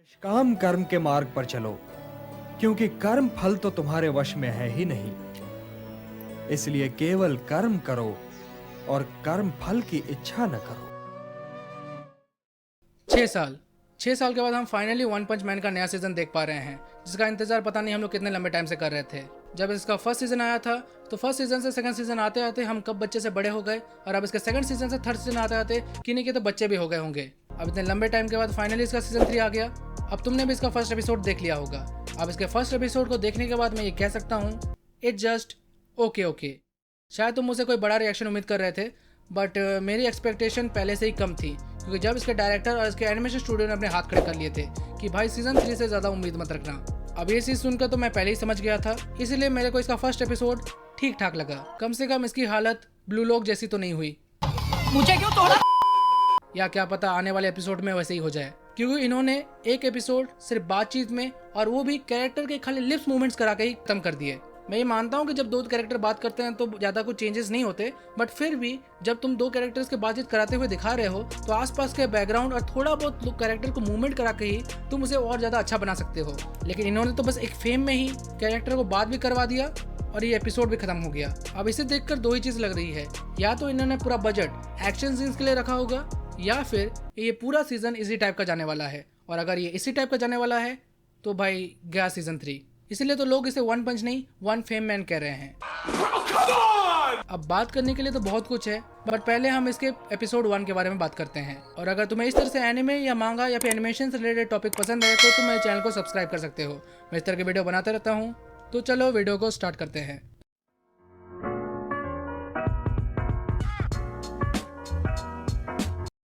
काम कर्म के मार्ग पर चलो, क्योंकि कर्म फल तो तुम्हारे वश में है ही नहीं। इसलिए केवल कर्म करो और कर्म फल की इच्छा न करो। 6 साल के बाद हम फाइनली वन पंच मैन का नया सीजन देख पा रहे हैं, जिसका इंतजार पता नहीं हम लोग कितने लंबे टाइम से कर रहे थे। जब इसका फर्स्ट सीजन आया था तो फर्स्ट सीजन से सेकंड सीजन आते आते हम कब बच्चे से बड़े हो गए, और अब इसके सेकंड सीजन से थर्ड सीजन आते आते किन्हीं के तो बच्चे भी हो गए होंगे। अब इतने लंबे टाइम के बाद फाइनली इसका सीजन 3 आ गया। अब तुमने भी इसका फर्स्ट एपिसोड देख लिया होगा। अब इसके फर्स्ट एपिसोड को देखने के बाद मैं ये कह सकता हूँ, इट्स जस्ट ओके। शायद तुम मुझसे कोई बड़ा रिएक्शन उम्मीद कर रहे थे, बट मेरी एक्सपेक्टेशन पहले से ही कम थी, क्योंकि जब इसके डायरेक्टर और इसके एनिमेशन स्टूडियो ने अपने हाथ खड़े कर लिए थे कि भाई सीजन 3 से ज़्यादा उम्मीद मत रखना। अब ये चीज़ सुनकर तो मैं पहले ही समझ गया था, इसीलिए मेरे को इसका फर्स्ट एपिसोड ठीक ठाक लगा। कम से कम इसकी हालत ब्लू लॉक जैसी तो नहीं हुई। मुझे क्यों तोड़ा? या क्या पता आने वाले एपिसोड में वैसे ही हो जाए, क्योंकि इन्होंने एक एपिसोड सिर्फ बातचीत में, और वो भी कैरेक्टर के खाली लिप्स मूवमेंट्स करा के ही खत्म कर दिए। मैं ये मानता हूँ कि जब दो कैरेक्टर बात करते हैं तो ज़्यादा कुछ चेंजेस नहीं होते, बट फिर भी जब तुम दो कैरेक्टर्स के बातचीत कराते हुए दिखा रहे हो तो आसपास के बैकग्राउंड और थोड़ा बहुत कैरेक्टर को मूवमेंट करा के ही तुम उसे और ज़्यादा अच्छा बना सकते हो। लेकिन इन्होंने तो बस एक फेम में ही कैरेक्टर को बात भी करवा दिया और ये एपिसोड भी खत्म हो गया। अब इसे देखकर दो ही चीज़ लग रही है, या तो इन्होंने पूरा बजट एक्शन सीन्स के लिए रखा होगा, या फिर ये पूरा सीजन इसी टाइप का जाने वाला है। और अगर ये इसी टाइप का जाने वाला है तो भाई गया सीजन 3। इसलिए तो लोग इसे वन पंच नहीं वन फेम मैन कह रहे हैं। अब बात करने के लिए तो बहुत कुछ है, बट पहले हम इसके एपिसोड 1 के बारे में बात करते हैं। और अगर तुम्हें इस तरह से एनिमे या मांगा या फिर एनिमेशन से रिलेटेड टॉपिक पसंद है तो तुम मेरे चैनल को सब्सक्राइब कर सकते हो। मैं इस तरह के वीडियो बनाते रहता हूँ। तो चलो वीडियो को स्टार्ट करते हैं।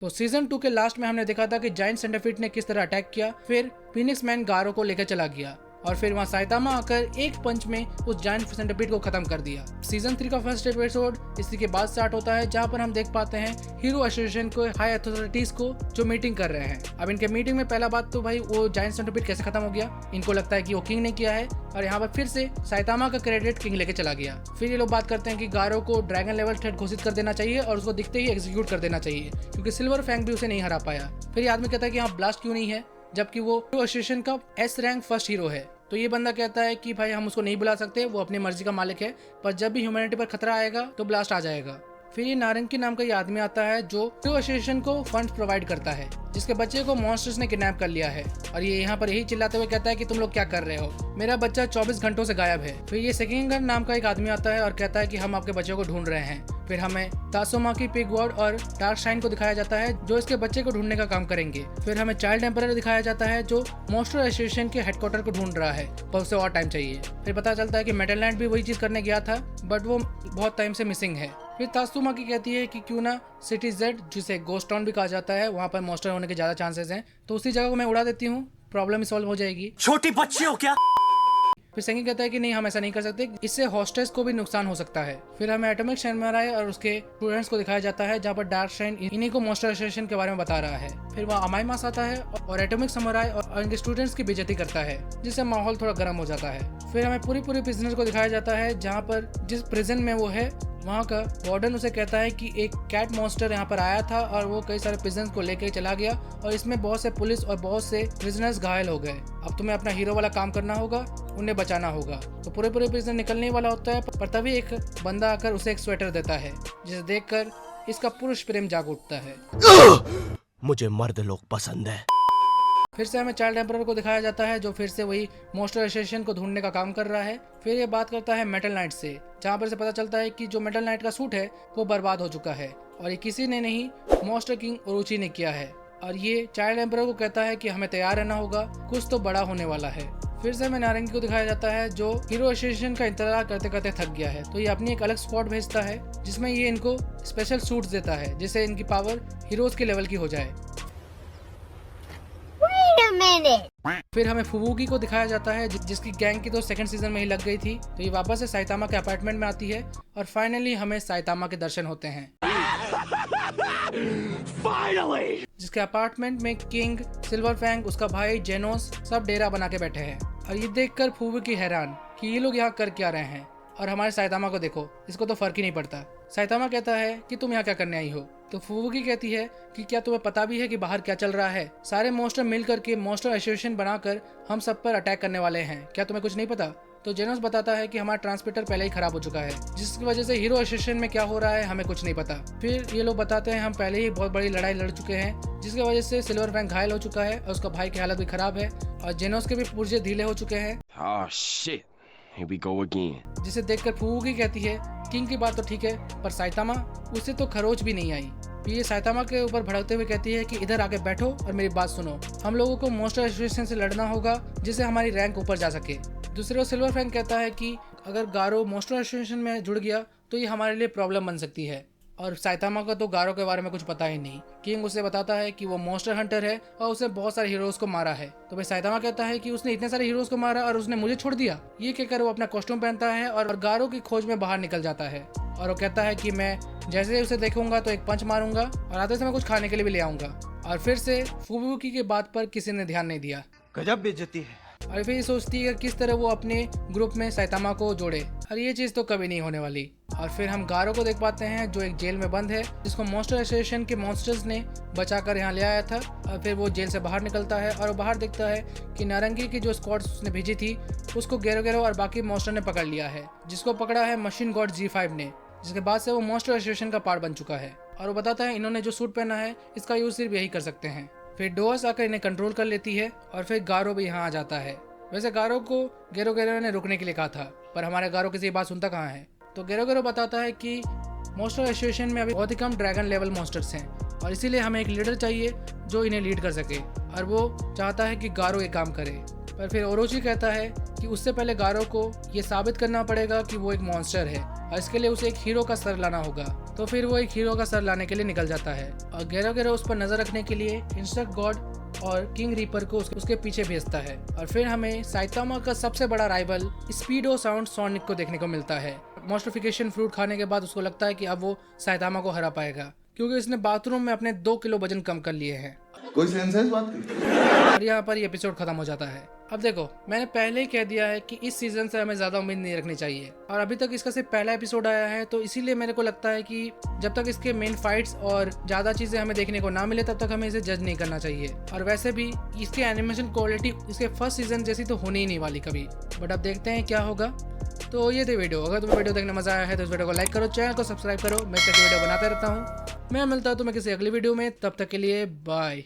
तो सीजन 2 के लास्ट में हमने देखा था कि जायंट सेंटरफिट ने किस तरह अटैक किया, फिर फीनिक्स मैन गारो को लेकर चला गया और फिर वहाँ साइतामा आकर एक पंच में उस जायंट सेंटरपीड को खत्म कर दिया। सीजन 3 का फर्स्ट एपिसोड इसी के बाद स्टार्ट होता है, जहाँ पर हम देख पाते हैं हीरो एसोसिएशन को हाई अथॉरिटीज को जो मीटिंग कर रहे हैं। अब इनके मीटिंग में पहला बात तो भाई वो जायंट सेंटरपीड कैसे खत्म हो गया, इनको लगता है कि वो किंग ने किया है, और यहाँ पर फिर से साइतामा का क्रेडिट किंग लेके चला गया। फिर ये लोग बात करते हैं कि गारो को ड्रैगन लेवल थ्रेट घोषित कर देना चाहिए और उसको दिखते ही एग्जीक्यूट कर देना चाहिए, क्योंकि सिल्वर फैंग भी उसे नहीं हरा पाया। फिर ये आदमी कहता है कि यहाँ ब्लास्ट क्यों नहीं है, जबकि वो एसोसिएशन का एस रैंक फर्स्ट हीरो है। तो ये बंदा कहता है कि भाई हम उसको नहीं बुला सकते, वो अपनी मर्जी का मालिक है, पर जब भी ह्यूमैनिटी पर खतरा आएगा तो ब्लास्ट आ जाएगा। फिर ये नारंगी नाम का ये आदमी आता है जो एसोसिएशन को फंड प्रोवाइड करता है, जिसके बच्चे को मॉन्स्टर्स ने किडनैप कर लिया है, और ये यहाँ पर यही चिल्लाते हुए कहता है कि तुम लोग क्या कर रहे हो, मेरा बच्चा 24 घंटों से गायब है। फिर ये सेकिंगन नाम का एक आदमी आता है और कहता है कि हम आपके बच्चे को ढूंढ रहे हैं। फिर हमें तासोमा की पिग वर्ड और डार्क शाइन को दिखाया जाता है जो इसके बच्चे को ढूंढने का काम करेंगे। फिर हमें चाइल्ड एम्परर दिखाया जाता है जो मॉन्स्टर एसोसिएशन के हेडक्वार्टर को ढूंढ रहा है, पर उसे और टाइम चाहिए। फिर पता चलता है कि मेटल नाइट भी वही चीज करने गया था, बट वो बहुत टाइम से मिसिंग है। फिर तासुमा की कहती है कि क्यों ना सिटी जेड, जिसे गोस्ट टाउन भी कहा जाता है, वहाँ पर मॉन्स्टर होने के ज्यादा चांसेस हैं, तो उसी जगह को मैं उड़ा देती हूँ, प्रॉब्लम सॉल्व हो जाएगी। छोटी बच्ची हो क्या? फिर सेंगी कहता है कि नहीं हम ऐसा नहीं कर सकते, इससे हॉस्टेस को भी नुकसान हो सकता है। फिर हमें एटॉमिक शैनमराई और उसके स्टूडेंट्स को दिखाया जाता है, जहाँ पर डार्क शाइन इन्हीं को मॉन्स्टर एसोसिएशन के बारे में बता रहा है। फिर वहाँ अमाइमास आता है और एटॉमिक समुराई और इनके स्टूडेंट्स की बेइज्जती करता है, जिससे माहौल थोड़ा गर्म हो जाता है। फिर हमें पूरी प्रिजनर को दिखाया जाता है, जहाँ पर जिस प्रिजन में वो है वहाँ का वार्डन उसे कहता है कि एक कैट मॉन्स्टर यहाँ पर आया था और वो कई सारे प्रिजनर्स को लेकर चला गया, और इसमें बहुत से पुलिस और बहुत से प्रिजनर्स घायल हो गए। अब तुम्हें अपना हीरो वाला काम करना होगा, उन्हें बचाना होगा। तो पूरे प्रिजनर निकलने वाला होता है, पर तभी एक बंदा आकर उसे एक स्वेटर देता है, जिसे देखकर इसका पुरुष प्रेम जाग उठता है। मुझे मर्द लोग पसंद है। फिर से हमें चाइल्ड एम्परर को दिखाया जाता है जो फिर से वही मॉन्स्टर एसोसिएशन को ढूंढने का काम कर रहा है। फिर ये बात करता है मेटल नाइट से, जहाँ पर से पता चलता है कि जो मेटल नाइट का सूट है वो बर्बाद हो चुका है, और ये किसी ने नहीं मॉन्स्टर किंग ओरोची ने किया है। और ये चाइल्ड एम्परर को कहता है कि हमें तैयार रहना होगा, कुछ तो बड़ा होने वाला है। फिर से हमें नारंगी को दिखाया जाता है जो हीरो एसोसिएशन का इंतजार करते करते थक गया है, तो ये अपनी एक अलग स्क्वाड भेजता है जिसमें ये इनको स्पेशल सूट्स देता है, जिससे इनकी पावर हीरोज के लेवल की हो जाए। फिर हमें फुबुकी को दिखाया जाता है जिसकी गैंग की तो सेकंड सीजन में ही लग गई थी, तो ये वापस से साइतामा के अपार्टमेंट में आती है और फाइनली हमें साइतामा के दर्शन होते हैं। Finally! जिसके अपार्टमेंट में किंग, सिल्वर फैंग, उसका भाई जेनोस सब डेरा बना के बैठे हैं, और ये देखकर फुबुकी हैरान कि ये लोग यहाँ कर क्या रहे हैं। और हमारे साइतामा को देखो, इसको तो फर्क ही नहीं पड़ता। साइतामा कहता है कि तुम यहाँ क्या करने आई हो। तो फुबुकी कहती है कि क्या तुम्हें पता भी है कि बाहर क्या चल रहा है? सारे मॉन्स्टर मिलकर के मॉन्स्टर एसोसिएशन बनाकर हम सब पर अटैक करने वाले हैं, क्या तुम्हें कुछ नहीं पता? तो जेनोस बताता है कि हमारा ट्रांसमीटर पहले ही खराब हो चुका है, जिसकी वजह से हीरो एसोसिएशन में क्या हो रहा है हमें कुछ नहीं पता। फिर ये लोग बताते हैं हम पहले ही बहुत बड़ी लड़ाई लड़ चुके हैं, जिसकी वजह से सिल्वर फैंग घायल हो चुका है और उसका भाई की हालत भी खराब है और जेनोस के भी पुर्जे ढीले हो चुके हैं। Oh shit. Here we go again. जिसे देखकर फुबुकी कहती है किंग की बात तो ठीक है, पर साइतामा उसे तो खरोच भी नहीं आई। फिर ये साइतामा के ऊपर भड़कते हुए कहती है कि इधर आके बैठो और मेरी बात सुनो, हम लोगों को मॉन्स्टर एसोसिएशन से लड़ना होगा जिससे हमारी रैंक ऊपर जा सके। दूसरे ओर सिल्वर फैंग कहता है कि अगर गारो मॉन्स्टर एसोसिएशन में जुड़ गया तो ये हमारे लिए प्रॉब्लम बन सकती है, और साइतामा को तो गारो के बारे में कुछ पता ही नहीं। किंग उसे बताता है कि वो मॉन्स्टर हंटर है और उसने बहुत सारे हीरोज को मारा है। तो भाई साइतामा कहता है कि उसने इतने सारे हीरोज को मारा और उसने मुझे छोड़ दिया। ये कहकर वो अपना कॉस्ट्यूम पहनता है और गारो की खोज में बाहर निकल जाता है और वो कहता है कि मैं जैसे ही उसे देखूंगा तो एक पंच मारूंगा और आते समय कुछ खाने के लिए भी ले आऊंगा। और फिर से फुबुकी की बात पर किसी ने ध्यान नहीं दिया। गजब बेइज्जती है। और फिर सोचती है किस तरह वो अपने ग्रुप में साइतामा को जोड़े, और ये चीज़ तो कभी नहीं होने वाली। और फिर हम गारो को देख पाते हैं जो एक जेल में बंद है, जिसको मॉन्स्टर एसोसिएशन के मॉन्स्टर्स ने बचाकर यहाँ ले आया था। और फिर वो जेल से बाहर निकलता है और वो बाहर देखता है कि नारंगी की जो स्क्वाड्स उसने भेजी थी उसको गेरो गेरो और बाकी मॉन्स्टर ने पकड़ लिया है, जिसको पकड़ा है मशीन गॉड G5 ने, जिसके बाद से वो मॉन्स्टर एसोसिएशन का पार्ट बन चुका है। और वो बताता है इन्होंने जो सूट पहना है इसका यूज सिर्फ यही कर सकते हैं। फिर डोअस आकर इन्हें कंट्रोल कर लेती है और फिर गारो भी यहाँ आ जाता है। वैसे गारो को गेरो गेरो ने रुकने के लिए कहा था, पर हमारा गारो किसी बात सुनता कहाँ है। तो गेरो गेरो बताता है कि मॉन्स्टर एसोसिएशन में अभी बहुत ही कम ड्रैगन लेवल मॉन्स्टर्स हैं और इसीलिए हमें एक लीडर चाहिए जो इन्हें लीड कर सके, और वो चाहता है कि गारो ये काम करे। पर फिर ओरोची कहता है कि उससे पहले गारो को ये साबित करना पड़ेगा कि वो एक मॉन्स्टर है और इसके लिए उसे एक हीरो का सर लाना होगा। तो फिर वो एक हीरो का सर लाने के लिए निकल जाता है और गेरो गेरो उस पर नजर रखने के लिए इंस्ट्रक्ट गॉड और किंग रीपर को उसके पीछे भेजता है। और फिर हमें साइतामा का सबसे बड़ा राइवल स्पीडो साउंड सोनिक को देखने को मिलता है। मॉन्स्टरिफिकेशन फ्रूट खाने के बाद उसको लगता है कि अब वो साइतामा को हरा पाएगा, क्योंकि उसने बाथरूम में अपने 2 किलो वजन कम कर लिए हैं। कोई सेंस है इस बात की? और यहाँ पर ये एपिसोड खत्म हो जाता है। अब देखो, मैंने पहले ही कह दिया है कि इस सीजन से हमें ज्यादा उम्मीद नहीं रखनी चाहिए, और अभी तक इसका सिर्फ पहला एपिसोड आया है, तो इसीलिए मेरे को लगता है कि जब तक इसके मेन फाइट्स और ज्यादा चीजें हमें देखने को ना मिले तब तक हमें इसे जज नहीं करना चाहिए। और वैसे भी इसकी एनिमेशन क्वालिटी इसके फर्स्ट सीजन जैसी तो होने ही नहीं वाली कभी, बट अब देखते हैं क्या होगा। तो ये थी वीडियो। अगर तुम्हें वीडियो देखने मजा आया है तो इस वीडियो को लाइक करो, चैनल को सब्सक्राइब करो। मैं इस तरह की वीडियो बनाता रहता हूँ। मैं मिलता हूँ तुम्हें किसी अगली वीडियो में, तब तक के लिए बाय।